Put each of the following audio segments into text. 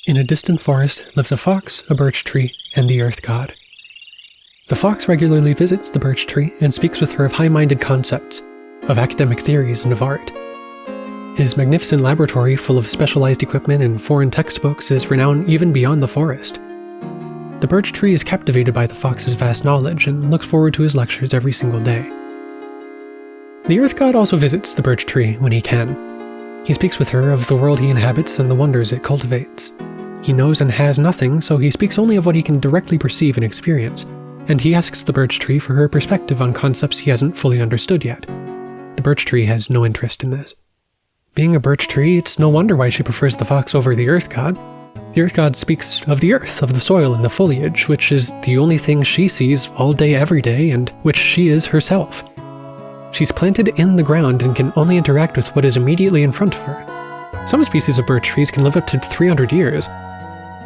In a distant forest lives a fox, a birch tree, and the earth god. The fox regularly visits the birch tree and speaks with her of high-minded concepts, of academic theories, and of art. His magnificent laboratory, full of specialized equipment and foreign textbooks, is renowned even beyond the forest. The birch tree is captivated by the fox's vast knowledge and looks forward to his lectures every single day. The earth god also visits the birch tree when he can. He speaks with her of the world he inhabits and the wonders it cultivates. He knows and has nothing, so he speaks only of what he can directly perceive and experience, and he asks the birch tree for her perspective on concepts he hasn't fully understood yet. The birch tree has no interest in this. Being a birch tree, it's no wonder why she prefers the fox over the earth god. The earth god speaks of the earth, of the soil and the foliage, which is the only thing she sees all day every day, and which she is herself. She's planted in the ground and can only interact with what is immediately in front of her. Some species of birch trees can live up to 300 years.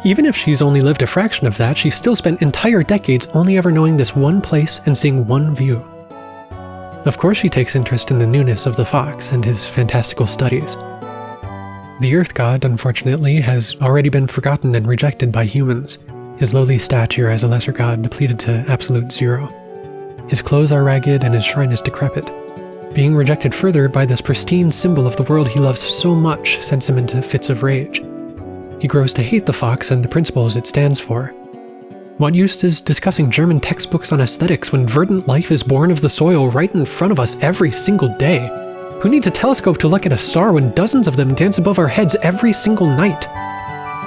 Even if she's only lived a fraction of that, she's still spent entire decades only ever knowing this one place and seeing one view. Of course she takes interest in the newness of the fox and his fantastical studies. The earth god, unfortunately, has already been forgotten and rejected by humans, his lowly stature as a lesser god depleted to absolute zero. His clothes are ragged and his shrine is decrepit. Being rejected further by this pristine symbol of the world he loves so much sends him into fits of rage. He grows to hate the fox and the principles it stands for. What use is discussing German textbooks on aesthetics when verdant life is born of the soil right in front of us every single day? Who needs a telescope to look at a star when dozens of them dance above our heads every single night?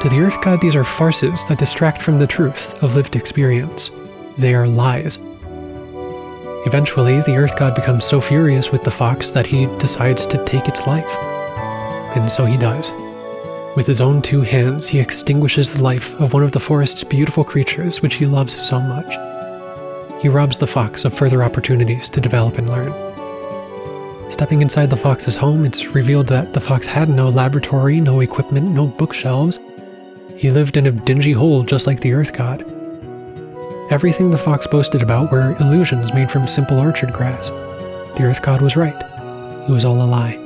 To the earth god, these are farces that distract from the truth of lived experience. They are lies. Eventually, the earth god becomes so furious with the fox that he decides to take its life. And so he does. With his own two hands, he extinguishes the life of one of the forest's beautiful creatures which he loves so much. He robs the fox of further opportunities to develop and learn. Stepping inside the fox's home, it's revealed that the fox had no laboratory, no equipment, no bookshelves. He lived in a dingy hole just like the earth god. Everything the fox boasted about were illusions made from simple orchard grass. The earth god was right. It was all a lie.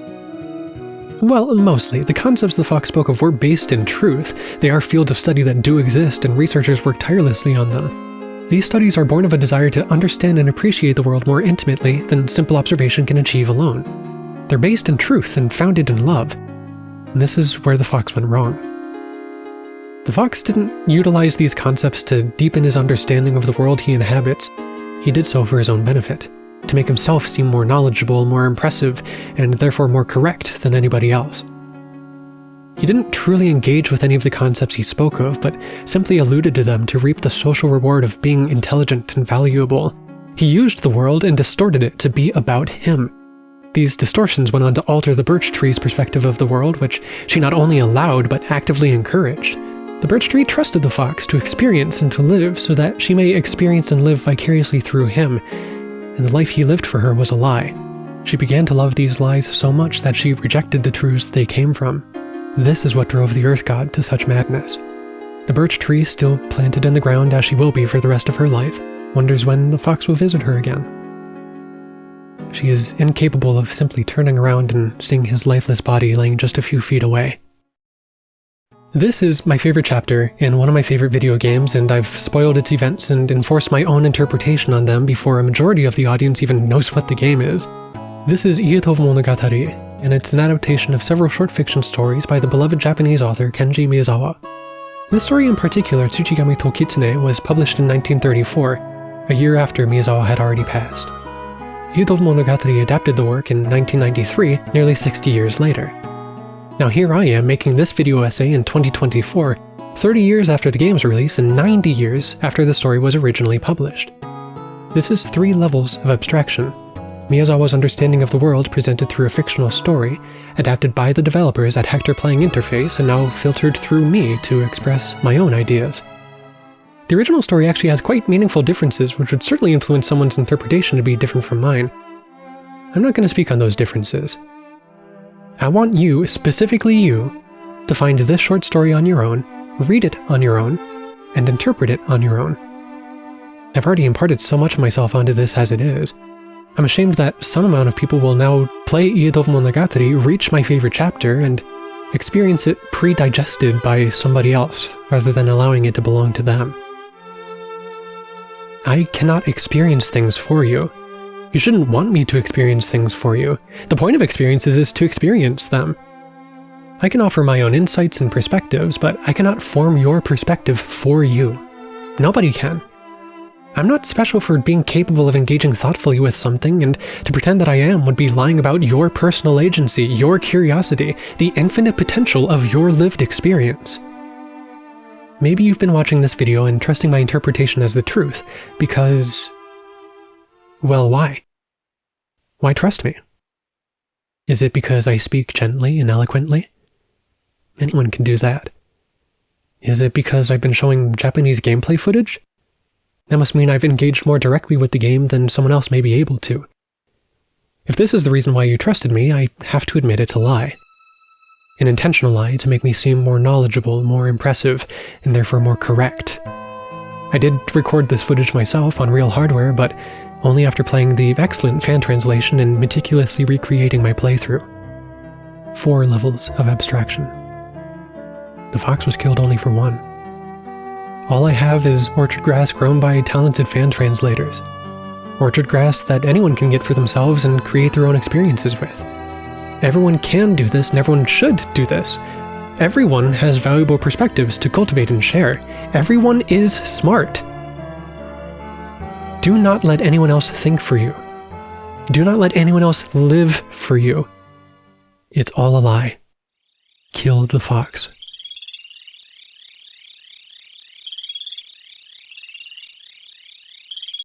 Well, mostly. The concepts the fox spoke of were based in truth. They are fields of study that do exist, and researchers work tirelessly on them. These studies are born of a desire to understand and appreciate the world more intimately than simple observation can achieve alone. They're based in truth and founded in love. And this is where the fox went wrong. The fox didn't utilize these concepts to deepen his understanding of the world he inhabits. He did so for his own benefit, to make himself seem more knowledgeable, more impressive, and therefore more correct than anybody else. He didn't truly engage with any of the concepts he spoke of, but simply alluded to them to reap the social reward of being intelligent and valuable. He used the world and distorted it to be about him. These distortions went on to alter the birch tree's perspective of the world, which she not only allowed but actively encouraged. The birch tree trusted the fox to experience and to live so that she may experience and live vicariously through him, and the life he lived for her was a lie. She began to love these lies so much that she rejected the truths they came from. This is what drove the earth god to such madness. The birch tree, still planted in the ground as she will be for the rest of her life, wonders when the fox will visit her again. She is incapable of simply turning around and seeing his lifeless body laying just a few feet away. This is my favorite chapter in one of my favorite video games, and I've spoiled its events and enforced my own interpretation on them before a majority of the audience even knows what the game is. This is Ietov Monogatari, and it's an adaptation of several short fiction stories by the beloved Japanese author Kenji Miyazawa. This story in particular, Tsuchigami to Kitsune, was published in 1934, a year after Miyazawa had already passed. Ietov Monogatari adapted the work in 1993, nearly 60 years later. Now here I am making this video essay in 2024, 30 years after the game's release and 90 years after the story was originally published. This is 3 levels of abstraction. Miyazawa's understanding of the world presented through a fictional story, adapted by the developers at Hector Playing Interface and now filtered through me to express my own ideas. The original story actually has quite meaningful differences which would certainly influence someone's interpretation to be different from mine. I'm not going to speak on those differences. I want you, specifically you, to find this short story on your own, read it on your own, and interpret it on your own. I've already imparted so much of myself onto this as it is. I'm ashamed that some amount of people will now play Ietov Monogatari, reach my favorite chapter, and experience it pre-digested by somebody else, rather than allowing it to belong to them. I cannot experience things for you. You shouldn't want me to experience things for you. The point of experiences is to experience them. I can offer my own insights and perspectives, but I cannot form your perspective for you. Nobody can. I'm not special for being capable of engaging thoughtfully with something, and to pretend that I am would be lying about your personal agency, your curiosity, the infinite potential of your lived experience. Maybe you've been watching this video and trusting my interpretation as the truth, because... well, why? Why trust me? Is it because I speak gently and eloquently? Anyone can do that. Is it because I've been showing Japanese gameplay footage? That must mean I've engaged more directly with the game than someone else may be able to. If this is the reason why you trusted me, I have to admit it's a lie. An intentional lie to make me seem more knowledgeable, more impressive, and therefore more correct. I did record this footage myself on real hardware, but only after playing the excellent fan translation and meticulously recreating my playthrough. 4 levels of abstraction. The fox was killed only for 1. All I have is orchard grass grown by talented fan translators. Orchard grass that anyone can get for themselves and create their own experiences with. Everyone can do this, and everyone should do this. Everyone has valuable perspectives to cultivate and share. Everyone is smart. Do not let anyone else think for you. Do not let anyone else live for you. It's all a lie. Kill the fox.